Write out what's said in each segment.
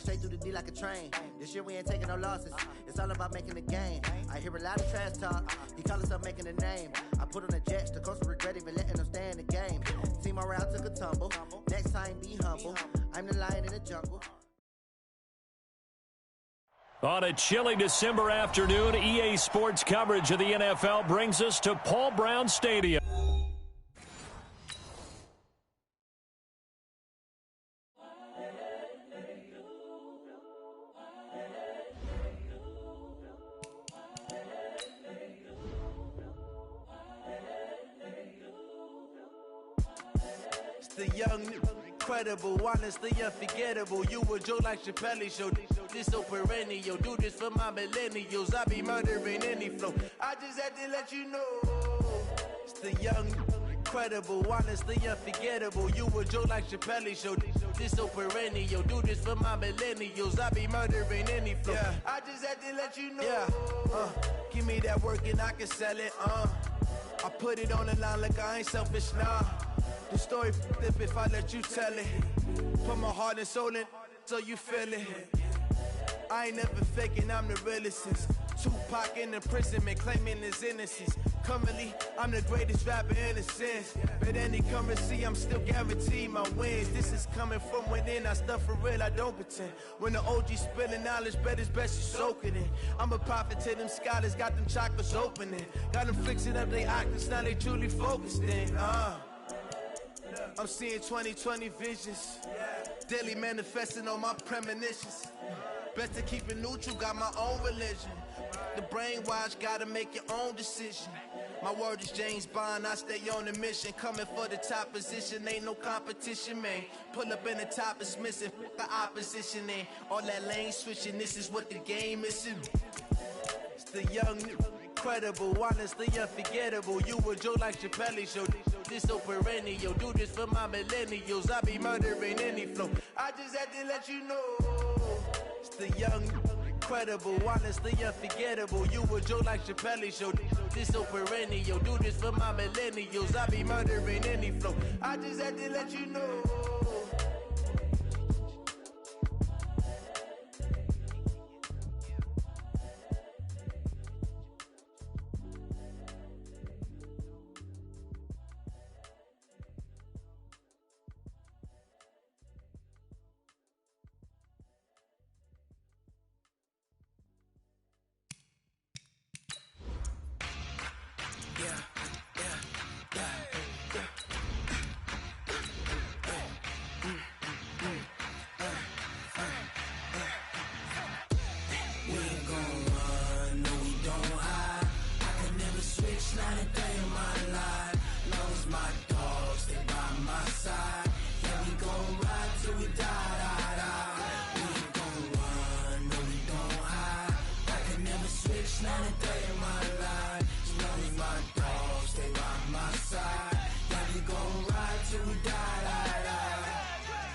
Straight through the D like a train. This year we ain't taking no losses. It's all about making the game. I hear a lot of trash talk. He call himself making a name. I put on the Jets. The coach will regret even letting them stay in the game. Team morale took a tumble. Next time, be humble. I'm the lion in the jungle. On a chilly December afternoon, EA Sports coverage of the NFL brings us to Paul Brown Stadium. The young, incredible, honestly unforgettable. You a Joe like Chappelle show. This so perennial. Do this for my millennials. I be murdering any flow. I just had to let you know. It's the young, incredible, honestly unforgettable. You a Joe like Chappelle show. This so perennial. Do this for my millennials. I be murdering any flow. Yeah. I just had to let you know. Yeah. Give me that work and I can sell it. I put it on the line like I ain't selfish, nah. The story flip if I let you tell it. Put my heart and soul in so you feel it. I ain't never faking, I'm the realest since Tupac in imprisonment, claiming his innocence. Currently, I'm the greatest rapper in a sense. But any currency, I'm still guaranteed my wins. This is coming from within, I stuff for real, I don't pretend. When the OG spilling knowledge, bet it's best you soak it in. I'm a prophet to them scholars, got them chakras opening. Got them fixing up they octaves, now they truly focused in. I'm seeing 2020 visions. Daily manifesting on my premonitions. Best to keep it neutral, got my own religion. The brainwash, gotta make your own decision. My word is James Bond, I stay on the mission. Coming for the top position, ain't no competition, man. Pull up in the top is missing, the opposition ain't. All that lane switching, this is what the game is. It's the young, incredible, honestly unforgettable. You a Joe like Chappelle show. This so perennial. Do this for my millennials. I be murdering any flow. I just had to let you know. It's the young, incredible, honestly unforgettable. You a Joe like Chappelle show. This so perennial. Do this for my millennials. I be murdering any flow. I just had to let you know.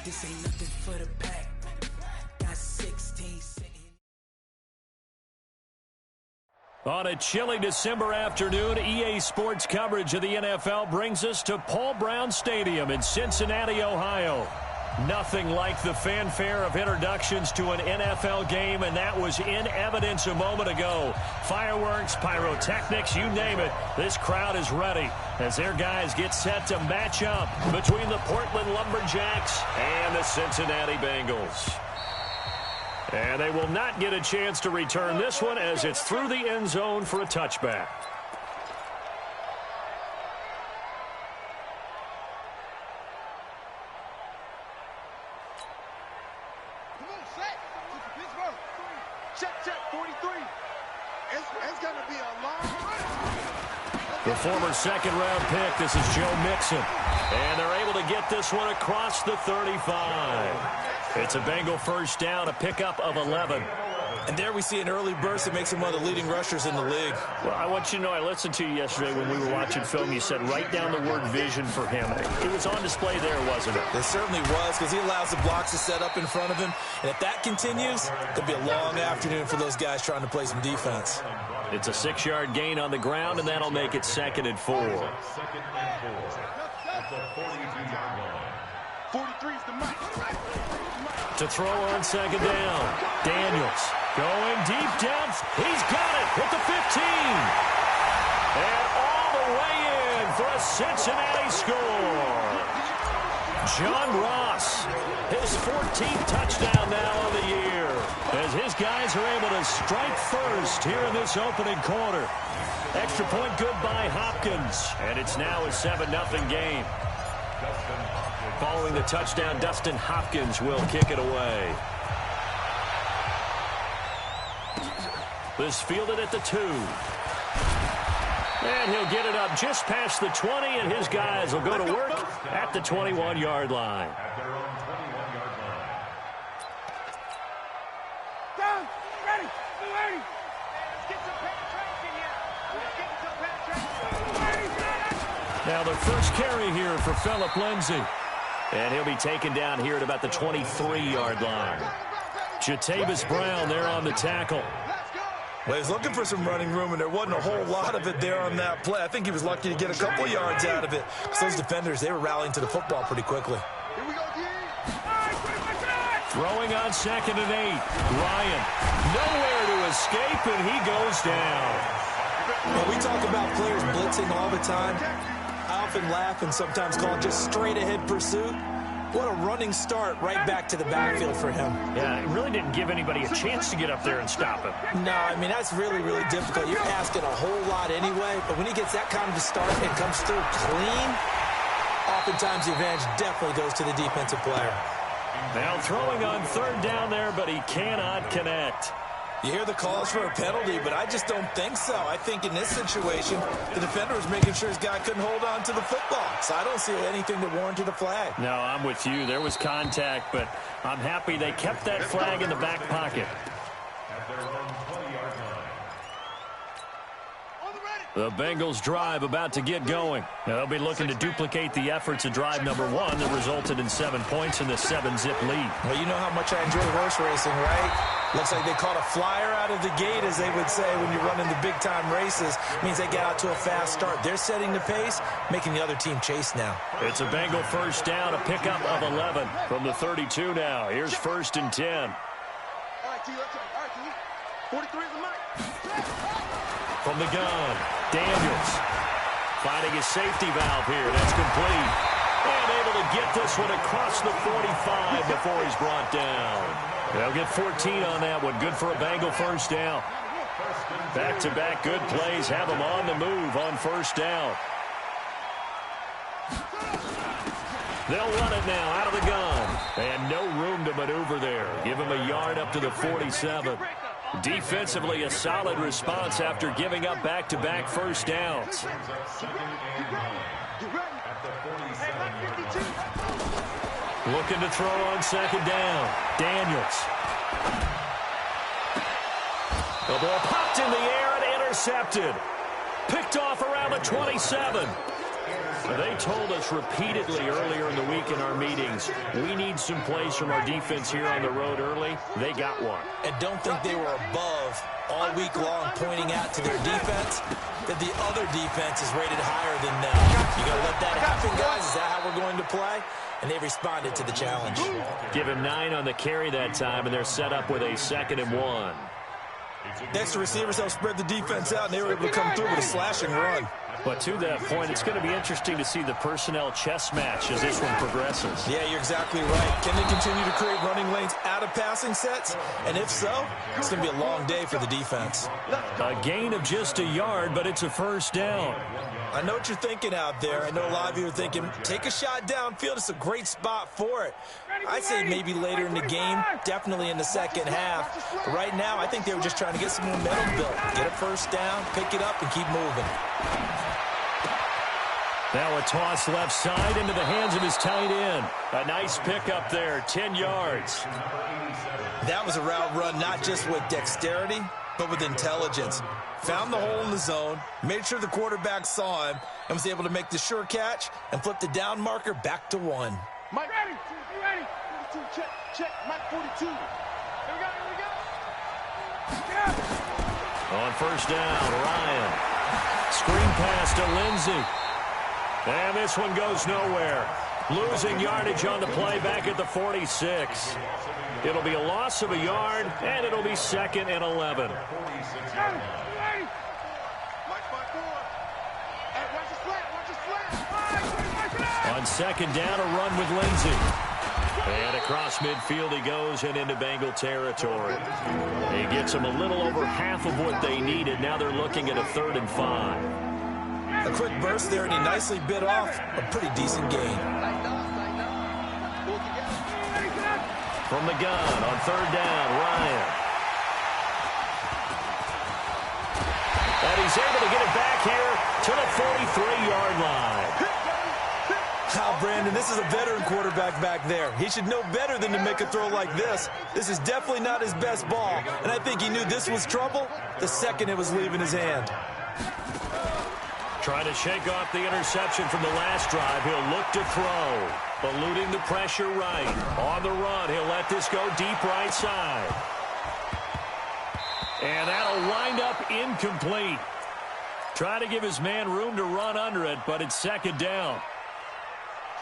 This ain't nothing for the pack. Got 16 sitting. On a chilly December afternoon, EA Sports coverage of the NFL brings us to Paul Brown Stadium in Cincinnati, Ohio. Nothing like the fanfare of introductions to an NFL game, and that was in evidence a moment ago. Fireworks, pyrotechnics, you name it. This crowd is ready as their guys get set to match up between the Portland Lumberjacks and the Cincinnati Bengals. And they will not get a chance to return this one as it's through the end zone for a touchback. The former second-round pick, this is Joe Mixon. And they're able to get this one across the 35. It's a Bengal first down, a pickup of 11. And there we see an early burst that makes him one of the leading rushers in the league. Well, I want you to know, I listened to you yesterday when we were watching film. You said write down the word vision for him. It was on display there, wasn't it? It certainly was, because he allows the blocks to set up in front of him. And if that continues, it'll be a long afternoon for those guys trying to play some defense. It's a 6-yard gain on the ground, and that'll make it 2nd and 4. 43 is the max. To throw on second down. Daniels going deep down. He's got it at the 15. And all the way in for a Cincinnati score. John Ross, his 14th touchdown now of the year, as his guys are able to strike first here in this opening quarter. Extra point good by Hopkins, and it's now a 7-0 game. Following the touchdown, Dustin Hopkins will kick it away. This fielded at the 2. And he'll get it up just past the 20, and his guys will go to work at the 21-yard line. Down, ready, ready. Let's get some penetration here. Let's get some penetration. Now the first carry here for Phillip Lindsay. And he'll be taken down here at about the 23-yard line. Jatavis Brown there on the tackle. Well, he was looking for some running room, and there wasn't a whole lot of it there on that play. I think he was lucky to get a couple yards out of it. Because those defenders, they were rallying to the football pretty quickly. Throwing on 2nd and 8. Ryan, nowhere to escape, and he goes down. Well, we talk about players blitzing all the time. I often laugh and sometimes call it just straight-ahead pursuit. What a running start right back to the backfield for him. Yeah, it really didn't give anybody a chance to get up there and stop him. No, I mean, that's really, really difficult. You're asking a whole lot anyway, but when he gets that kind of a start and comes through clean, oftentimes the advantage definitely goes to the defensive player. Now throwing on 3rd down there, but he cannot connect. You hear the calls for a penalty, but I just don't think so. I think in this situation, the defender was making sure his guy couldn't hold on to the football. So I don't see anything that warranted a flag. No, I'm with you. There was contact, but I'm happy they kept that flag in the back pocket. The Bengals drive about to get going. They'll be looking to duplicate the efforts of drive number 1 that resulted in 7 points in the 7-zip lead. Well, you know how much I enjoy horse racing, right? Looks like they caught a flyer out of the gate, as they would say when you're running the big-time races. It means they get out to a fast start. They're setting the pace, making the other team chase now. It's a Bengal first down, a pickup of 11 from the 32 now. Here's 1st and 10. All right, T, let's go. All right, T. 43 is the mic. From the gun, Daniels finding his safety valve here. That's complete. And able to get this one across the 45 before he's brought down. They'll get 14 on that one. Good for a Bengal first down. Back-to-back good plays have them on the move on 1st down. They'll run it now out of the gun. And no room to maneuver there. Give him a yard up to the 47. Defensively, a solid response after giving up back-to-back first downs. Looking to throw on 2nd down. Daniels. The ball popped in the air and intercepted. Picked off around the 27. They told us repeatedly earlier in the week in our meetings, we need some plays from our defense here on the road early. They got one. And don't think they were above all week long pointing out to their defense that the other defense is rated higher than them. You got to let that happen, guys. Is that how we're going to play? And they responded to the challenge. Give him 9 on the carry that time, and they're set up with a 2nd and 1. Next to receivers helped spread the defense out, and they were able to come through with a slashing run. But to that point, it's going to be interesting to see the personnel chess match as this one progresses. Yeah, you're exactly right. Can they continue to create running lanes out of passing sets? And if so, it's going to be a long day for the defense. A gain of just a yard, but it's a first down. I know what you're thinking out there. I know a lot of you are thinking, take a shot downfield. It's a great spot for it. I'd say maybe later in the game, definitely in the second half. But right now, I think they were just trying to get some momentum built. Get a first down, pick it up, and keep moving. Now a toss left side into the hands of his tight end. A nice pickup there, 10 yards. That was a route run not just with dexterity, but with intelligence. Found the hole in the zone, made sure the quarterback saw him, and was able to make the sure catch and flip the down marker back to 1. Mike, ready? You ready? 42, check. Mike, 42. Here we go. Yeah. On first down, Ryan. Screen pass to Lindsay. And this one goes nowhere. Losing yardage on the play back at the 46. It'll be a loss of a yard, and it'll be 2nd and 11. On 2nd down, a run with Lindsey. And across midfield he goes and into Bengal territory. He gets them a little over half of what they needed. Now they're looking at a 3rd and 5. A quick burst there, and he nicely bit off a pretty decent gain. From the gun on 3rd down, Ryan. And he's able to get it back here to the 43-yard line. Now, Brandon, this is a veteran quarterback back there. He should know better than to make a throw like this. This is definitely not his best ball, and I think he knew this was trouble the second it was leaving his hand. Trying to shake off the interception from the last drive. He'll look to throw. Eluding the pressure right. On the run, he'll let this go deep right side. And that'll wind up incomplete. Trying to give his man room to run under it, but it's 2nd down.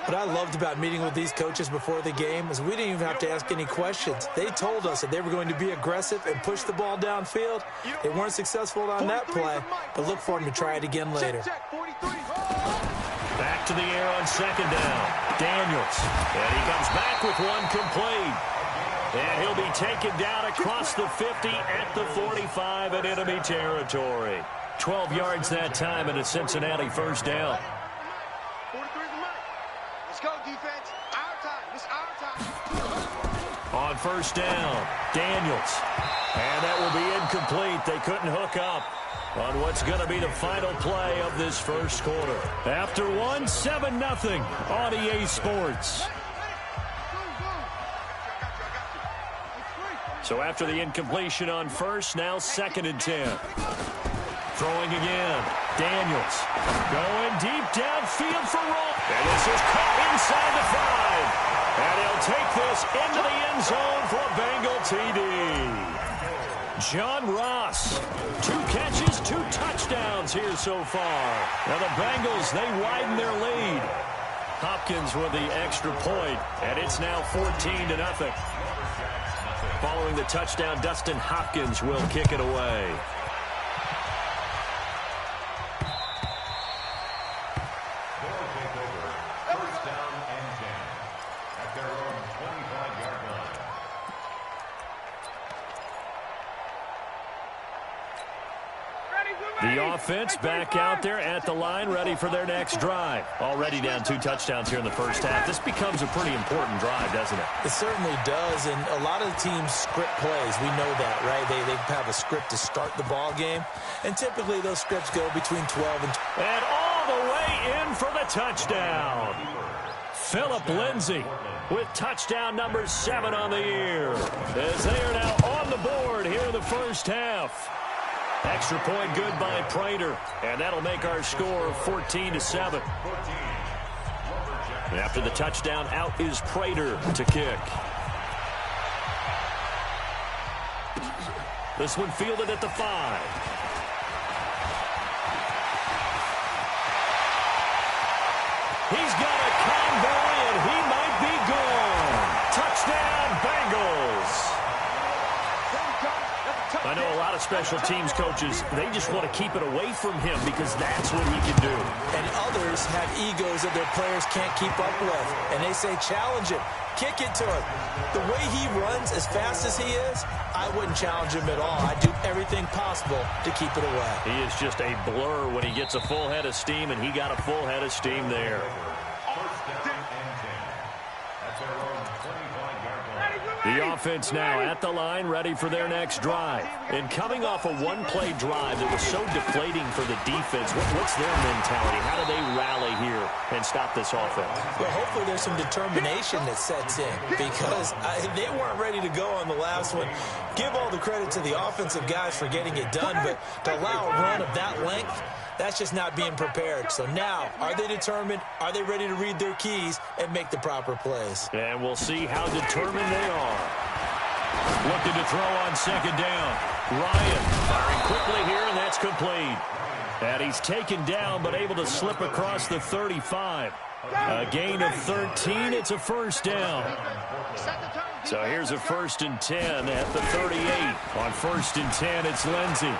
What I loved about meeting with these coaches before the game is we didn't even have to ask any questions. They told us that they were going to be aggressive and push the ball downfield. They weren't successful on that play, but look for them to try it again later. Back to the air on 2nd down. Daniels. And he comes back with one complete. And he'll be taken down across the 50 at the 45 in enemy territory. 12 yards that time and a Cincinnati 1st down. Let's go, defense. Our time. It's our time. On 1st down, Daniels. And that will be incomplete. They couldn't hook up on what's going to be the final play of this 1st quarter. After one, 7-0 on EA Sports. So after the incompletion on 1st, now 2nd and 10. Throwing again. Daniels going deep downfield for Roll. And this is caught inside the 5. And he'll take this into the end zone for a Bengal TD. John Ross, 2 catches, 2 touchdowns here so far. Now the Bengals, they widen their lead. Hopkins with the extra point, and it's now 14-0. Following the touchdown, Dustin Hopkins will kick it away. The offense back out there at the line, ready for their next drive. Already down 2 touchdowns here in the 1st half. This becomes a pretty important drive, doesn't it? It certainly does, and a lot of the teams script plays. We know that, right? They have a script to start the ball game, and typically those scripts go between 12 and 20. And all the way in for the touchdown. Philip Lindsay with touchdown number 7 on the year, as they are now on the board here in the 1st half. Extra point good by Prater, and that'll make our score 14-7. And after the touchdown, out is Prater to kick. This one fielded at the 5. He's got a combo, and he might be gone. Touchdown, Bengals. I know a lot of special teams coaches, they just want to keep it away from him because that's what he can do. And others have egos that their players can't keep up with. And they say, challenge him. Kick it to him. The way he runs as fast as he is, I wouldn't challenge him at all. I'd do everything possible to keep it away. He is just a blur when he gets a full head of steam, and he got a full head of steam there. The offense now at the line, ready for their next drive. And coming off a one-play drive that was so deflating for the defense, what's their mentality? How do they rally here and stop this offense? Well, hopefully there's some determination that sets in because they weren't ready to go on the last one. Give all the credit to the offensive guys for getting it done, but to allow a run of that length, that's just not being prepared. So now, are they determined? Are they ready to read their keys and make the proper plays? And we'll see how determined they are. Looking to throw on 2nd down. Ryan firing quickly here, and that's complete. And he's taken down, but able to slip across the 35. A gain of 13. It's a first down. So here's a 1st and 10 at the 38. On 1st and 10, it's Lindsey.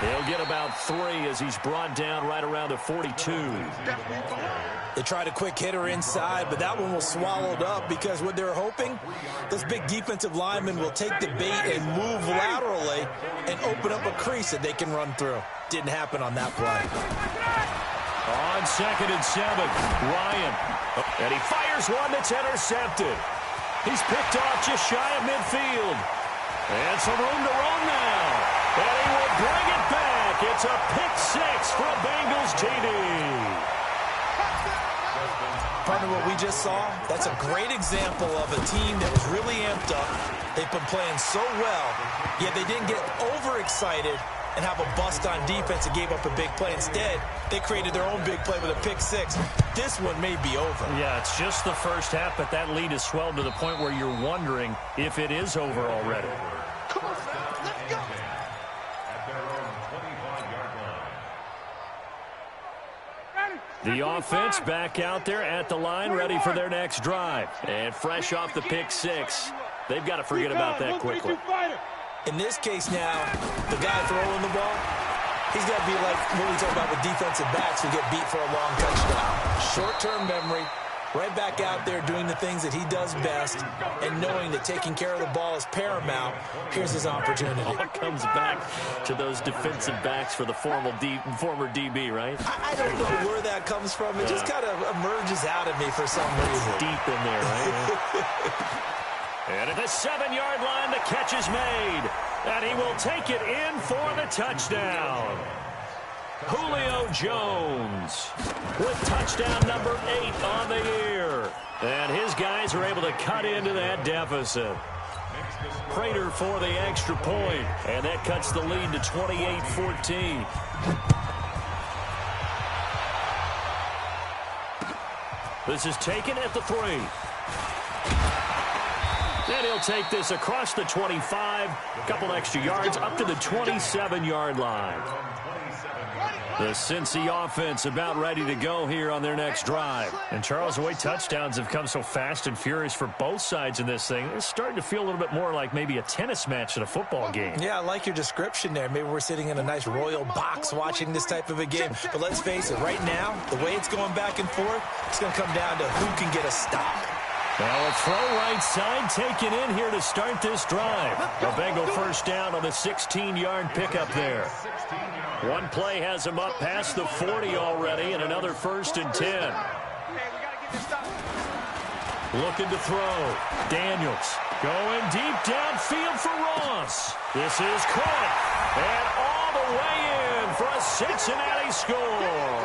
He'll get about 3 as he's brought down right around the 42. They tried a quick hitter inside, but that one was swallowed up because what they're hoping, this big defensive lineman will take the bait and move laterally and open up a crease that they can run through. Didn't happen on that play. On 2nd and 7, Ryan. And he fires one that's intercepted. He's picked off just shy of midfield. And some room to roam now. And he will bring it back. It's a pick 6 for a Bengals TD. Partner, what we just saw, that's a great example of a team that was really amped up. They've been playing so well, yet they didn't get overexcited and have a bust on defense and gave up a big play. Instead, they created their own big play with a pick 6. This one may be over. Yeah, it's just the first half, but that lead has swelled to the point where you're wondering if it is over already. Come on, let's go. The offense back out there at the line, ready for their next drive. And fresh off the pick 6, they've got to forget about that quickly. In this case now, the guy throwing the ball, he's got to be like what we talk about with defensive backs who get beat for a long touchdown. Short-term memory, right back out there doing the things that he does best, and knowing that taking care of the ball is paramount. Here's his opportunity. All comes back to those defensive backs for the former DB, right? I don't know where that comes from. It just kind of emerges out of me for some reason. Deep in there, right? And at the 7-yard line, the catch is made. And he will take it in for the touchdown. Julio Jones with touchdown number 8 on the year. And his guys are able to cut into that deficit. Prater for the extra point. And that cuts the lead to 28-14. This is taken at the 3. And he'll take this across the 25, a couple extra yards, up to the 27-yard line. The Cincy offense about ready to go here on their next drive. And Charles, the way touchdowns have come so fast and furious for both sides in this thing, it's starting to feel a little bit more like maybe a tennis match in a football game. Yeah, I like your description there. Maybe we're sitting in a nice royal box watching this type of a game. But let's face it, right now, the way it's going back and forth, it's going to come down to who can get a stop. Now a throw right side taken in here to start this drive. A Bengal first down on the 16-yard pickup there. One play has him up past the 40 already, and another 1st and 10. Looking to throw. Daniels going deep downfield for Ross. This is caught. And all the way in for a Cincinnati score.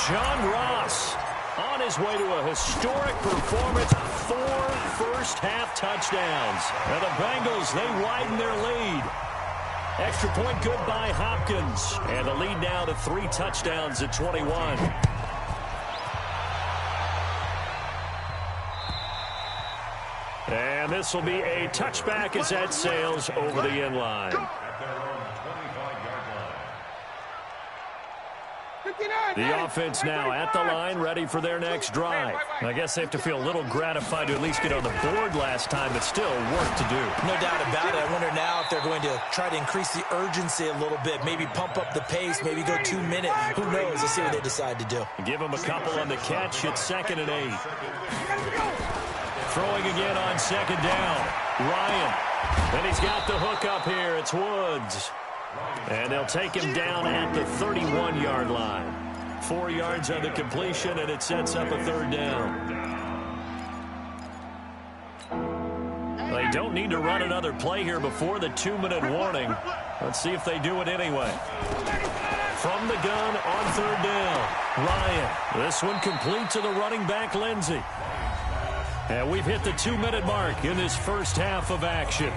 John Ross on his way to a historic performance, 4 first-half touchdowns. And the Bengals, they widen their lead. Extra point good by Hopkins. And the lead now to 3 touchdowns at 21. And this will be a touchback as that sails over the end line. The offense now at the line, ready for their next drive. I guess they have to feel a little gratified to at least get on the board last time, but still work to do. No doubt about it. I wonder now if they're going to try to increase the urgency a little bit, maybe pump up the pace, maybe go 2-minute. Who knows? Let's see what they decide to do. Give them a couple on the catch. It's 2nd and 8. Throwing again on 2nd down. Ryan. And he's got the hook up here. It's Woods. And they'll take him down at the 31-yard line. 4 yards on the completion, and it sets up a 3rd down. They don't need to run another play here before the 2-minute warning. Let's see if they do it anyway. From the gun on 3rd down. Ryan. This one complete to the running back, Lindsey. And we've hit the 2-minute mark in this first half of action.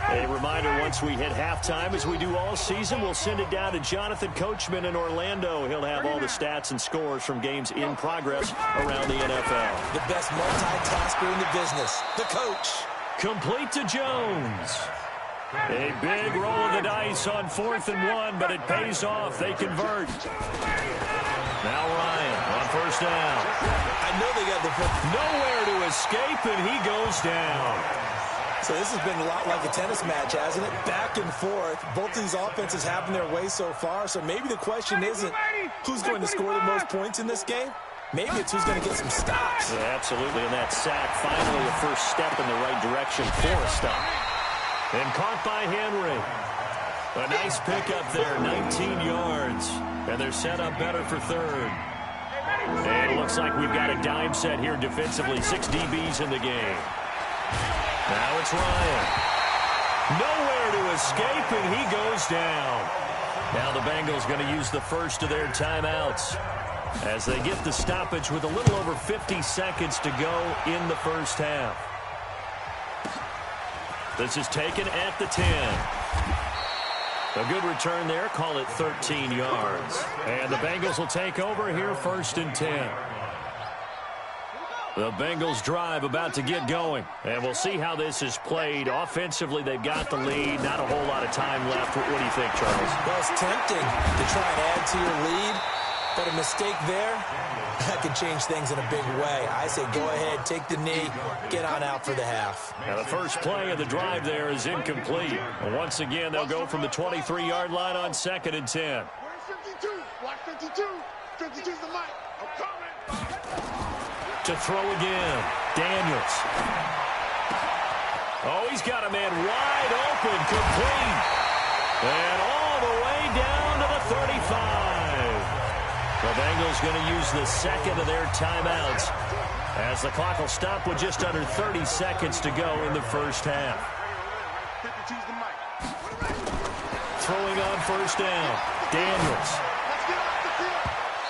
A reminder, once we hit halftime, as we do all season, we'll send it down to Jonathan Coachman in Orlando. He'll have all the stats and scores from games in progress around the NFL. The best multitasker in the business, the coach. Complete to Jones. A big roll of the dice on 4th and 1, but it pays off. They convert. Now Ryan on 1st down. I know they got the nowhere to escape, and he goes down. So this has been a lot like a tennis match, hasn't it? Back and forth. Both of these offenses having their way so far. So maybe the question isn't who's going to score the most points in this game. Maybe it's who's going to get some stops. Yeah, absolutely. And that sack, finally a first step in the right direction for a stop. And caught by Henry. A nice pickup there, 19 yards. And they're set up better for 3rd. And it looks like we've got a dime set here defensively. 6 DBs in the game. Now it's Ryan. Nowhere to escape, and he goes down. Now the Bengals going to use the first of their timeouts as they get the stoppage with a little over 50 seconds to go in the first half. This is taken at the 10. A good return there. Call it 13 yards. And the Bengals will take over here 1st and 10. The Bengals drive about to get going. And we'll see how this is played. Offensively, they've got the lead. Not a whole lot of time left. What do you think, Charles? Well, it's tempting to try and add to your lead. But a mistake there, that could change things in a big way. I say go ahead, take the knee, get on out for the half. Now the first play of the drive there is incomplete. And once again, they'll go from the 23-yard line on 2nd and 10. Where's 52? Watch 52. 52's the mic. I'm coming. To throw again, Daniels. Oh, he's got a man wide open, complete. And all the way down to the 35. The Bengals going to use the second of their timeouts as the clock will stop with just under 30 seconds to go in the first half. Throwing on 1st down, Daniels.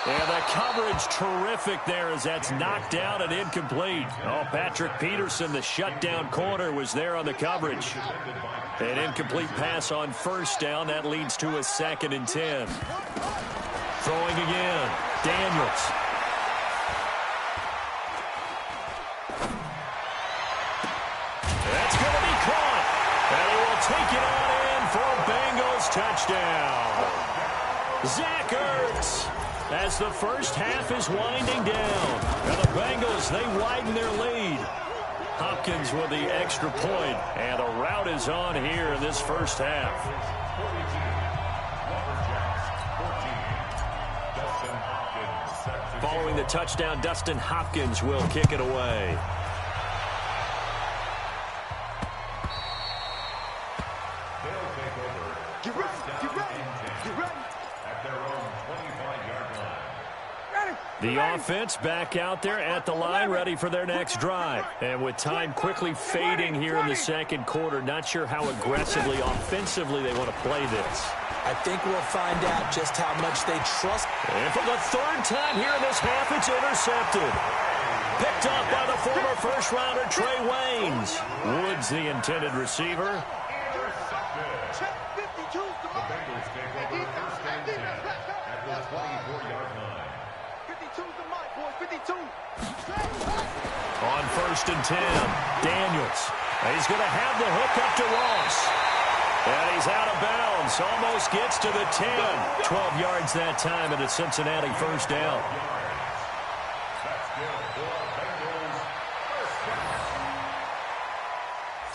And the coverage terrific there as that's knocked out and incomplete. Oh, Patrick Peterson, the shutdown corner, was there on the coverage. An incomplete pass on 1st down. That leads to a 2nd and 10. Throwing again, Daniels. That's going to be caught. And he will take it on in for a Bengals touchdown. Zach Ertz, as the first half is winding down. And the Bengals, they widen their lead. Hopkins with the extra point. And the route is on here in this first half. Following the touchdown, Dustin Hopkins will kick it away. Get ready, get ready, get ready. At their own 25-yard line. Ready. The offense back out there at the line, ready for their next drive. And with time quickly fading here in the second quarter, not sure how aggressively, offensively they want to play this. I think we'll find out just how much they trust. And for the 3rd time here in this half, it's intercepted. Picked up by the former first-rounder Trey Waynes. Woods, the intended receiver. Check 52's the mic. At the 24-yard line. 52's the mic, boys. 52. On 1st and 10, Daniels. He's going to have the hook up to Ross. And he's out of bounds. Almost gets to the 10. 12 yards that time, and a Cincinnati first down.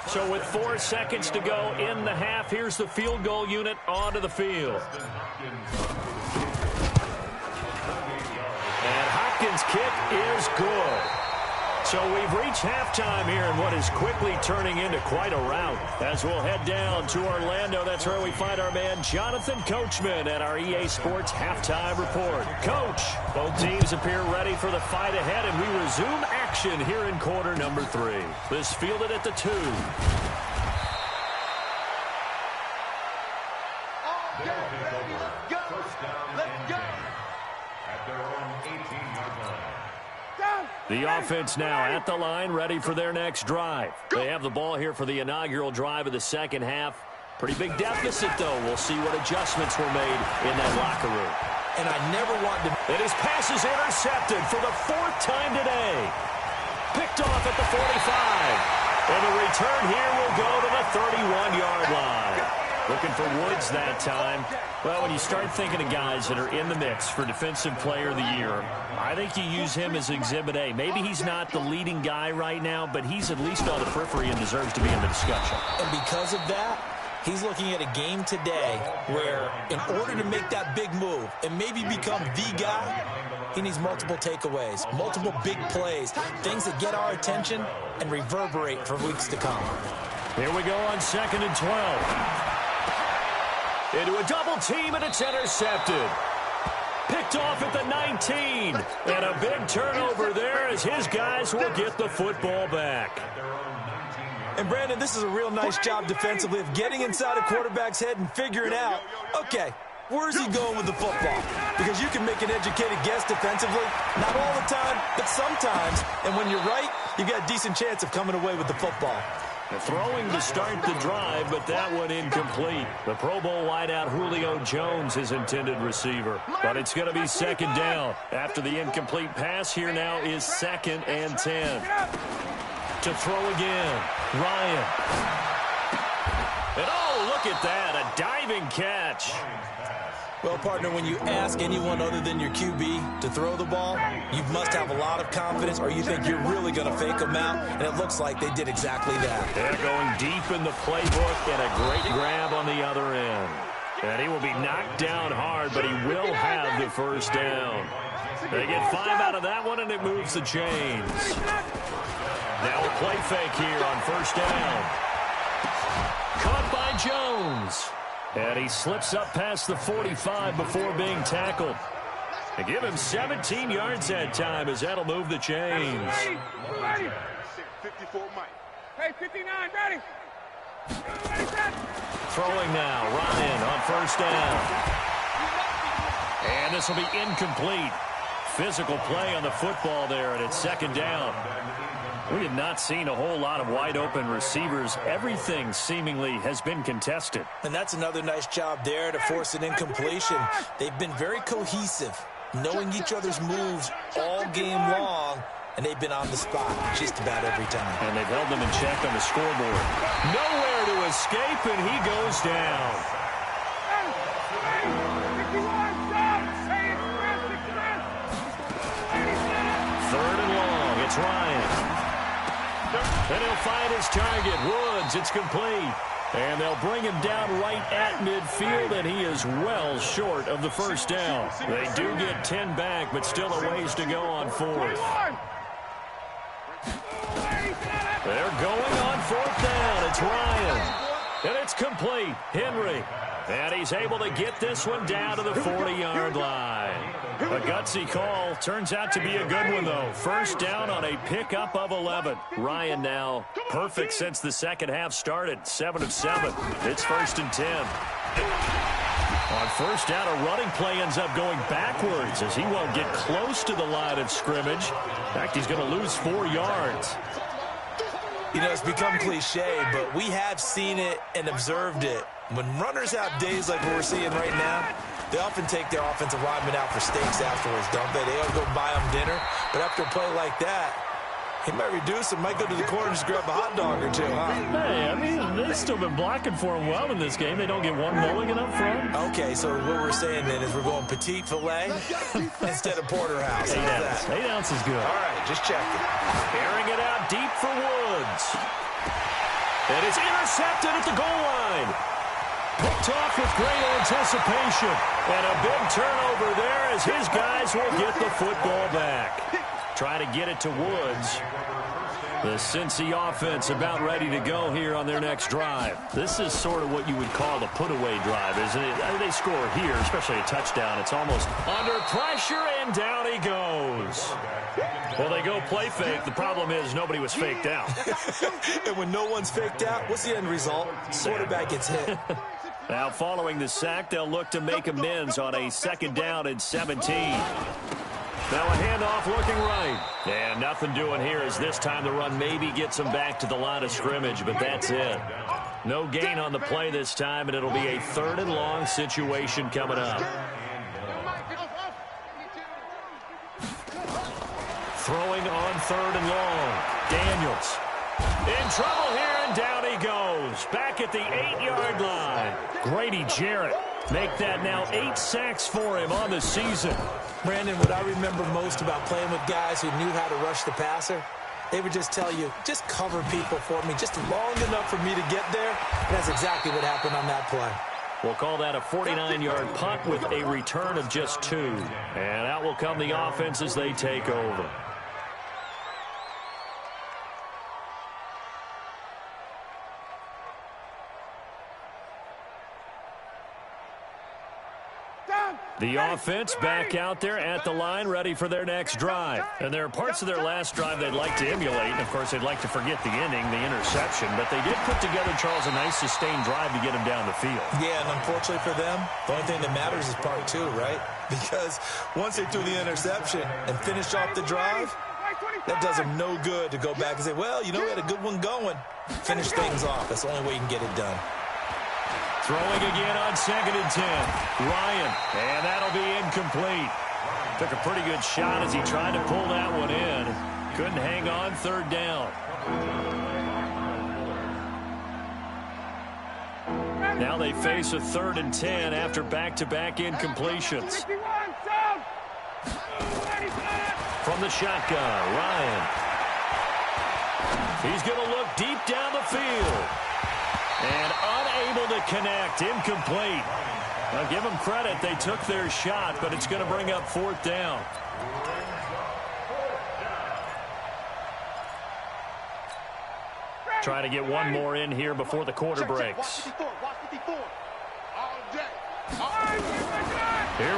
So with 4 seconds to go in the half, here's the field goal unit onto the field. And Hopkins' kick is good. So we've reached halftime here in what is quickly turning into quite a rout. As we'll head down to Orlando, that's where we find our man Jonathan Coachman at our EA Sports Halftime Report. Coach, both teams appear ready for the fight ahead, and we resume action here in quarter number 3. This fielded at the 2. The offense now at the line, ready for their next drive. They have the ball here for the inaugural drive of the second half. Pretty big deficit, though. We'll see what adjustments were made in that locker room. And I never want to... And his pass is intercepted for the 4th time today. Picked off at the 45. And the return here will go to the 31-yard line. Looking for Woods that time. Well, when you start thinking of guys that are in the mix for Defensive Player of the Year, I think you use him as Exhibit A. Maybe he's not the leading guy right now, but he's at least on the periphery and deserves to be in the discussion. And because of that, he's looking at a game today where in order to make that big move and maybe become the guy, he needs multiple takeaways, multiple big plays, things that get our attention and reverberate for weeks to come. Here we go on 2nd and 12. Into a double team, and it's intercepted. Picked off at the 19. And a big turnover there as his guys will get the football back. And, Brandon, this is a real nice job defensively of getting inside a quarterback's head and figuring out, okay, where's he going with the football? Because you can make an educated guess defensively, not all the time, but sometimes. And when you're right, you got a decent chance of coming away with the football. Throwing to start the drive, but that one incomplete. The Pro Bowl wideout Julio Jones, his intended receiver. But it's going to be 2nd down. After the incomplete pass, here now is 2nd and 10. To throw again, Ryan. And oh, look at that, a diving catch. Well, partner, when you ask anyone other than your QB to throw the ball, you must have a lot of confidence or you think you're really going to fake them out, and it looks like they did exactly that. They're going deep in the playbook and a great grab on the other end. And he will be knocked down hard, but he will have the first down. They get 5 out of that one, and it moves the chains. Now a play fake here on 1st down. Caught by Jones. And he slips up past the 45 before being tackled. They give him 17 yards that time as that'll move the chains. Ready. 54 Mike. Hey, 59, ready. Throwing now, Ryan on 1st down. And this will be incomplete. Physical play on the football there, and it's 2nd down. We have not seen a whole lot of wide-open receivers. Everything seemingly has been contested. And that's another nice job there to force an incompletion. They've been very cohesive, knowing each other's moves all game long, and they've been on the spot just about every time. And they've held them in check on the scoreboard. Nowhere to escape, and he goes down. 3rd and long, it's Ryan. And he'll find his target, Woods. It's complete. And they'll bring him down right at midfield, and he is well short of the first down. They do get 10 back, but still a ways to go on 4th. They're going on 4th down. It's Ryan. And it's complete. Henry. And he's able to get this one down to the 40-yard line. A gutsy call. Turns out to be a good one, though. 1st down on a pickup of 11. Ryan now perfect since the second half started. 7 of 7. It's 1st and 10. On 1st down, a running play ends up going backwards as he won't get close to the line of scrimmage. In fact, he's going to lose 4 yards. You know, it's become cliche, but we have seen it and observed it. When runners have days like what we're seeing right now, they often take their offensive linemen out for steaks afterwards, don't they? They all go buy them dinner. But after a play like that, he might reduce and might go to the corner and just grab a hot dog or two, huh? Hey, I mean, they've still been blocking for him well in this game. They don't get one mulligan up front. Okay, so what we're saying then is we're going petite filet instead of porterhouse. 8 ounces. 8 ounces good. All right, just checking. Airing it out deep for Woods. And it's intercepted at the goal line. Picked off with great anticipation. And a big turnover there as his guys will get the football back. Try to get it to Woods. The Cincy offense about ready to go here on their next drive. This is sort of what you would call the put-away drive, isn't it? I mean, they score here, especially a touchdown. It's almost under pressure, and down he goes. Well, they go play fake. The problem is nobody was faked out. And when no one's faked out, what's the end result? Quarterback gets hit. Now, following the sack, they'll look to make amends on a 2nd down and 17. Now a handoff looking right. And nothing doing here as this time the run maybe gets them back to the line of scrimmage, but that's it. No gain on the play this time, and it'll be a 3rd and long situation coming up. Throwing on 3rd and long. Daniels in trouble here, and down he goes. Back at the 8-yard line. Grady Jarrett make that now 8 sacks for him on the season. Brandon, what I remember most about playing with guys who knew how to rush the passer, they would just tell you, just cover people for me, just long enough for me to get there. And that's exactly what happened on that play. We'll call that a 49-yard punt with a return of just 2. And out will come the offense as they take over. The offense back out there at the line, ready for their next drive. And there are parts of their last drive they'd like to emulate. And, of course, they'd like to forget the ending, the interception. But they did put together, Charles, a nice sustained drive to get them down the field. Yeah, and unfortunately for them, the only thing that matters is part 2, right? Because once they threw the interception and finished off the drive, that does them no good to go back and say, well, you know, we had a good one going. Finish things off. That's the only way you can get it done. Throwing again on 2nd and 10. Ryan, and that'll be incomplete. Took a pretty good shot as he tried to pull that one in. Couldn't hang on 3rd down. Now they face a 3rd and 10 after back-to-back incompletions. From the shotgun, Ryan. He's going to look deep down the field. And unable to connect, incomplete. I'll give them credit, they took their shot, but it's going to bring up 4th down. Trying to get one more in here before the quarter breaks. Here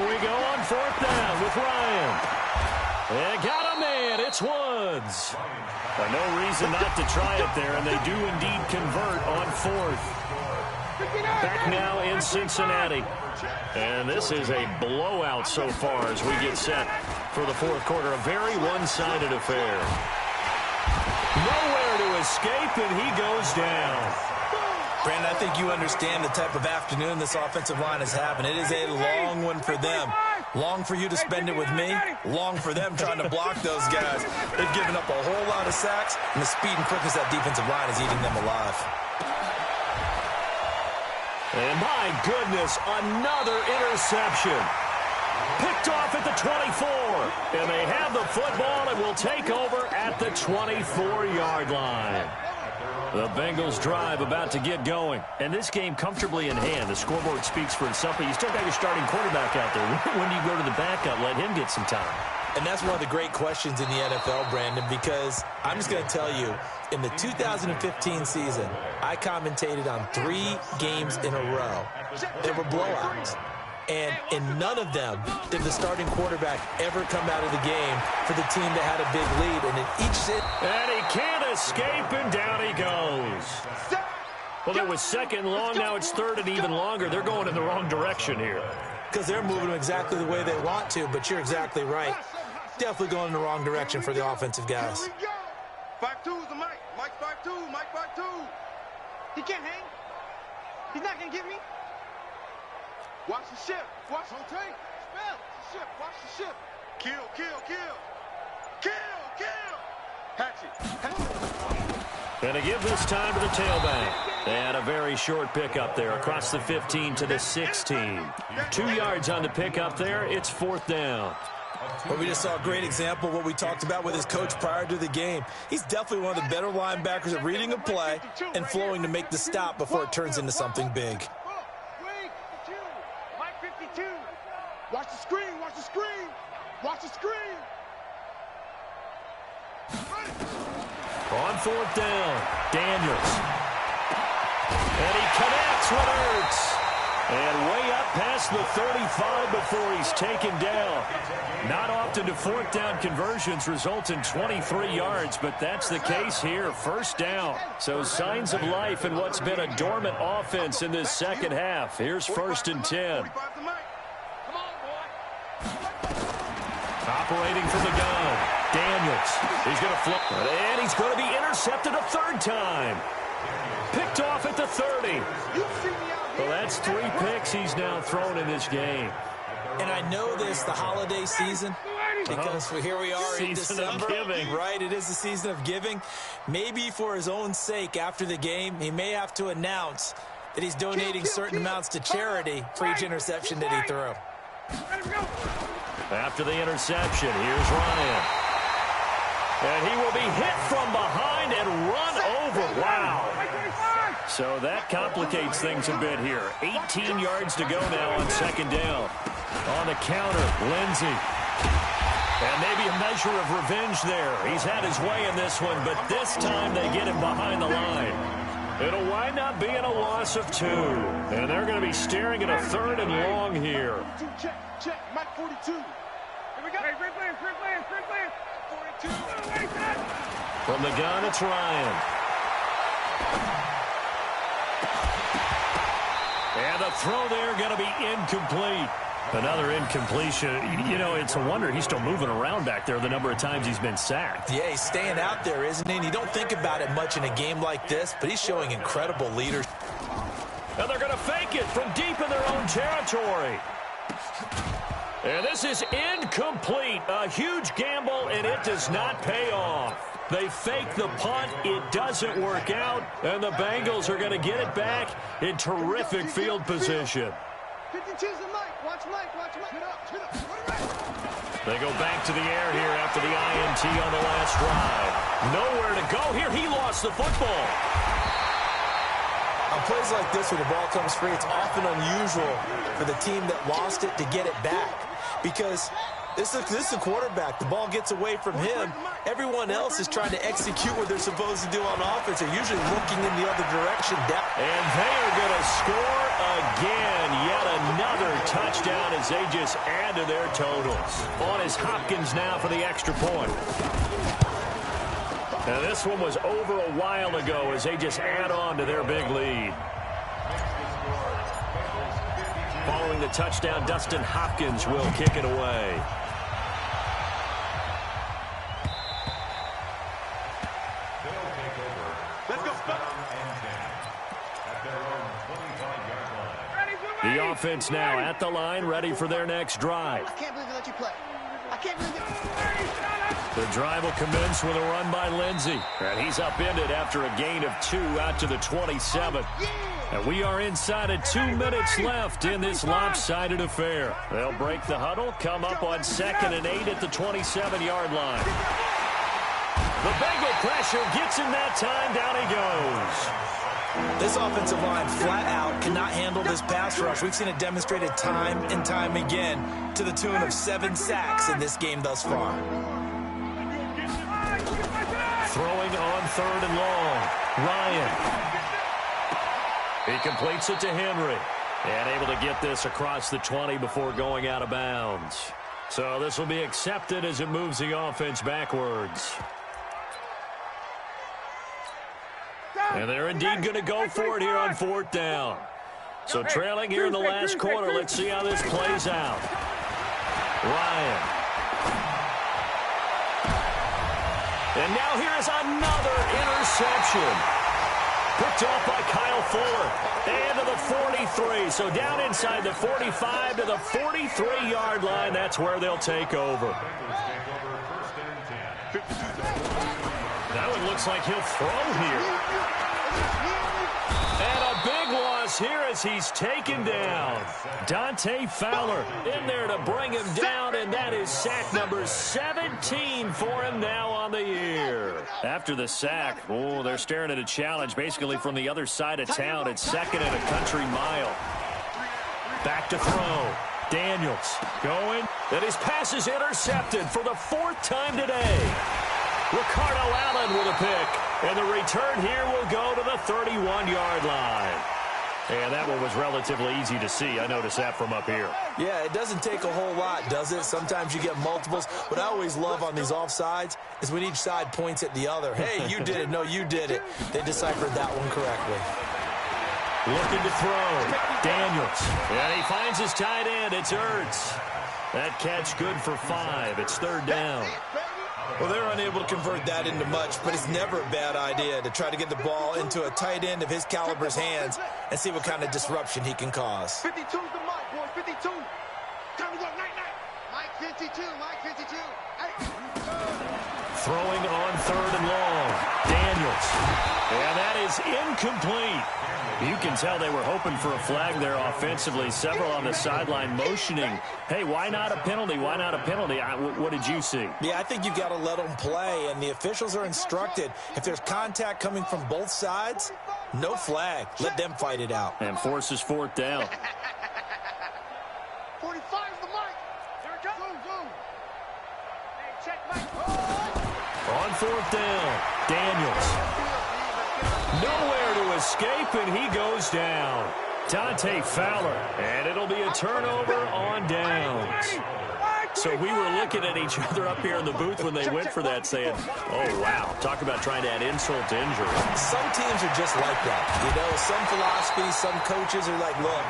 we go on 4th down with Ryan. And got a man, it's Woods. No reason not to try it there, and they do indeed convert on 4th. Back now in Cincinnati. And this is a blowout so far as we get set for the 4th quarter. A very one-sided affair. Nowhere to escape, and he goes down. Brandon, I think you understand the type of afternoon this offensive line is having. It is a long one for them. Long for you to spend it with me. Long for them trying to block those guys. They've given up a whole lot of sacks, and the speed and quickness of that defensive line is eating them alive. And my goodness, another interception. Picked off at the 24. And they have the football and will take over at the 24-yard line. The Bengals drive about to get going. And this game comfortably in hand. The scoreboard speaks for itself, but you still got your starting quarterback out there. When do you go to the backup? Let him get some time. And that's one of the great questions in the NFL, Brandon, because I'm just going to tell you, in the 2015 season, I commentated on 3 games in a row. There were blowouts. And in none of them did the starting quarterback ever come out of the game for the team that had a big lead. And in each and he can't escape, and down he goes. Well, it was 2nd long. Now it's 3rd and even longer. They're going in the wrong direction here. Because they're moving them exactly the way they want to, but you're exactly right. Definitely going in the wrong direction for the offensive guys. 5-2's the Mike. Mike 5-2. Mike 5-2. He can't hang. He's not going to get me. Watch the ship. Watch the tank. Spell the ship. Watch the ship. Kill, kill, kill. Kill, kill. Hatchet. And to give this time to the tailback. They had a very short pickup there across the 15 to the 16. 2 yards on the pickup there. It's 4th down. Well, we just saw a great example of what we talked about with his coach prior to the game. He's definitely one of the better linebackers at reading a play and flowing to make the stop before it turns into something big. Watch the screen, watch the screen, watch the screen. On 4th down, Daniels. And he connects with Ertz. And way up past the 35 before he's taken down. Not often do 4th down conversions result in 23 yards, but that's the case here. 1st down. So signs of life in what's been a dormant offense in this second half. Here's 1st and 10. Operating from the gun, Daniels. He's going to flip, and he's going to be intercepted a 3rd time. Picked off at the 30. Well, that's 3 picks he's now thrown in this game. And I know this, the holiday season, because here we are in December. Right, it is the season of giving. Maybe for his own sake, after the game, he may have to announce that he's donating certain amounts to charity for each interception that he threw. After the interception, here's Ryan. And he will be hit from behind and run over. Wow. So that complicates things a bit here. 18 yards to go now on second down. On the counter, Lindsey. And maybe a measure of revenge there. He's had his way in this one, but this time they get him behind the line. It'll wind up being a loss of 2. And they're going to be staring at a 3rd and long here. Check, Mike 42. Here we go. Hey, sprint plan. 42. From the gun, it's Ryan. And the throw there going to be incomplete. Another incompletion. You know, it's a wonder he's still moving around back there the number of times he's been sacked. Yeah, he's staying out there, isn't he? And you don't think about it much in a game like this, but he's showing incredible leadership. And they're going to fake it from deep in their own territory. And this is incomplete. A huge gamble, and it does not pay off. They fake the punt. It doesn't work out. And the Bengals are going to get it back in terrific field position. 52's the Mike. Watch Mike. Hit up. They go back to the air here after the INT on the last drive. Nowhere to go here. He lost the football. On plays like this where the ball comes free, it's often unusual for the team that lost it to get it back. Because this is the quarterback. The ball gets away from him. Everyone else is trying to execute what they're supposed to do on offense. They're usually looking in the other direction. And they are going to score again. Yet another touchdown as they just add to their totals. On is Hopkins now for the extra point. Now this one was over a while ago as they just add on to their big lead. Following the touchdown, Dustin Hopkins will kick it away. The offense now at the line, ready for their next drive. I can't believe they let you play. I can't believe it. The drive will commence with a run by Lindsey. And he's upended after a gain of 2 out to the 27. And we are inside of 2 minutes left in this lopsided affair. They'll break the huddle, come up on 2nd and 8 at the 27-yard line. The Bengal pressure gets him that time. Down he goes. This offensive line flat out cannot handle this pass rush. We've seen it demonstrated time and time again to the tune of 7 sacks in this game thus far. Throwing on 3rd and long. Ryan. He completes it to Henry. And able to get this across the 20 before going out of bounds. So this will be accepted as it moves the offense backwards. And they're indeed going to go for it here on 4th down. So trailing here in the last quarter. Let's see how this plays out. Ryan. And now here is another interception. Picked off by Kyle Fuller. And to the 43. So down inside the 45 to the 43-yard line. That's where they'll take over. Now it looks like he'll throw here. And a big loss here as he's taken down. Dante Fowler in there to bring him down, and that is sack number 17 for him now on the year. After the sack, they're staring at a challenge basically from the other side of town. It's 2nd and a country mile. Back to throw. Daniels going, and his pass is intercepted for the 4th time today. Ricardo Allen with a pick. And the return here will go to the 31-yard line. And that one was relatively easy to see. I noticed that from up here. Yeah, it doesn't take a whole lot, does it? Sometimes you get multiples. What I always love on these offsides is when each side points at the other. Hey, you did it. No, you did it. They deciphered that one correctly. Looking to throw. Daniels. And he finds his tight end. It's Ertz. That catch good for 5. It's 3rd down. Well, they're unable to convert that into much, but it's never a bad idea to try to get the ball into a tight end of his caliber's hands and see what kind of disruption he can cause. 52's the mic, boy. 52. Time to go. Night, night. Mike 52. Mike 52. Hey. Throwing on 3rd and long. Daniels. And that is incomplete. You can tell they were hoping for a flag there offensively. Several on the sideline motioning. Hey, why not a penalty? Why not a penalty? What did you see? Yeah, I think you've got to let them play, and the officials are instructed. If there's contact coming from both sides, no flag. Let them fight it out. And forces 4th down. 45's the mic. Here it goes. Zoom. Hey, check mic. On 4th down, Daniels. Nowhere to escape, and he goes down. Dante Fowler, and it'll be a turnover on downs. So we were looking at each other up here in the booth when they went for that, saying, oh, wow, talk about trying to add insult to injury. Some teams are just like that. You know, some philosophies, some coaches are like, look,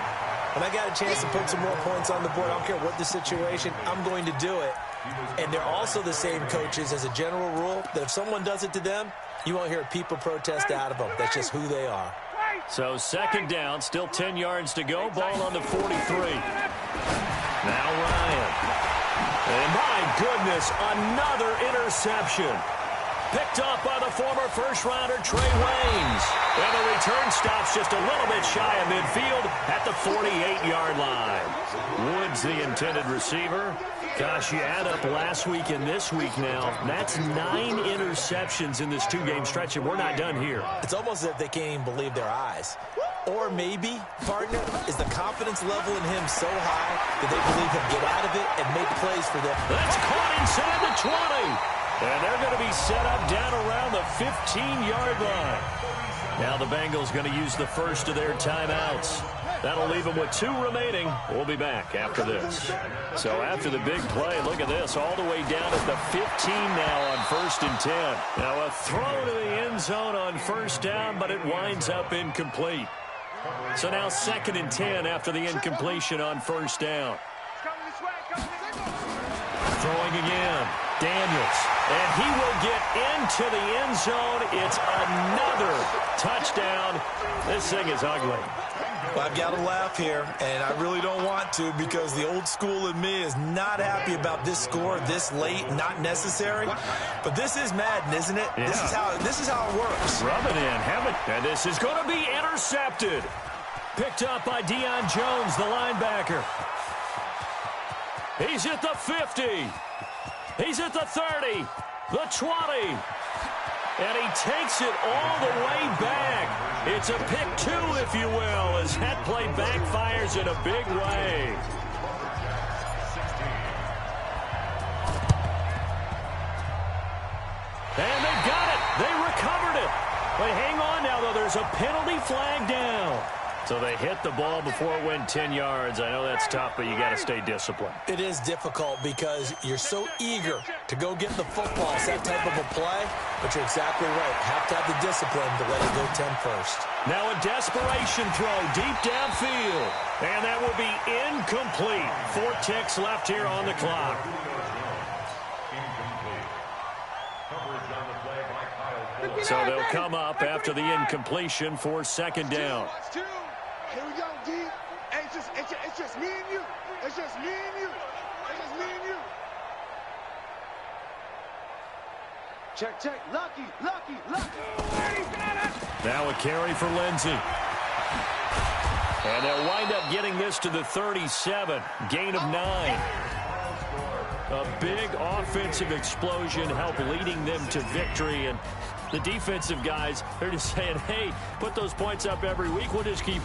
when I got a chance to put some more points on the board, I don't care what the situation, I'm going to do it. And they're also the same coaches as a general rule that if someone does it to them, you won't hear people protest out of them. That's just who they are. So 2nd down, still 10 yards to go. Ball on the 43. Now Ryan. And my goodness, another interception. Picked up by the former first-rounder Trey Waynes. And the return stops just a little bit shy of midfield at the 48-yard line. Woods, the intended receiver. Gosh, you add up last week and this week now, that's 9 interceptions in this 2-game stretch, and we're not done here. It's almost as if they can't even believe their eyes. Or maybe, partner, is the confidence level in him so high that they believe he'll get out of it and make plays for them. That's caught inside the 20. And they're going to be set up down around the 15-yard line. Now the Bengals going to use the first of their timeouts. That'll leave them with 2 remaining. We'll be back after this. So after the big play, look at this, all the way down at the 15 now on 1st and 10. Now a throw to the end zone on 1st down, but it winds up incomplete. So now 2nd and 10 after the incompletion on 1st down. Throwing again, Daniels. And he will get into the end zone. It's another touchdown. This thing is ugly. Well, I've got to laugh here, and I really don't want to because the old school in me is not happy about this score this late, not necessary. But this is Madden, isn't it? Yeah. This is how it works. Rub it in, have it. And this is going to be intercepted. Picked up by Deion Jones, the linebacker. He's at the 50. He's at the 30, the 20. And he takes it all the way back. It's a pick 2, if you will, as that play backfires in a big way. And they got it. They recovered it. But hang on now, though. There's a penalty flag down. So they hit the ball before it went 10 yards. I know that's tough, but you got to stay disciplined. It is difficult because you're so eager to go get the football. It's that type of a play, but you're exactly right. Have to have the discipline to let it go 10 first. Now a desperation throw deep downfield. And that will be incomplete. 4 ticks left here on the clock. So they'll come up after the incompletion for 2nd down. Here we go, D. Hey, it's just me and you. It's just me and you. It's just me and you. Check, check. Lucky. Now a carry for Lindsey. And they'll wind up getting this to the 37. Gain of 9. A big offensive explosion helped leading them to victory. And the defensive guys, they're just saying, hey, put those points up every week. We'll just keep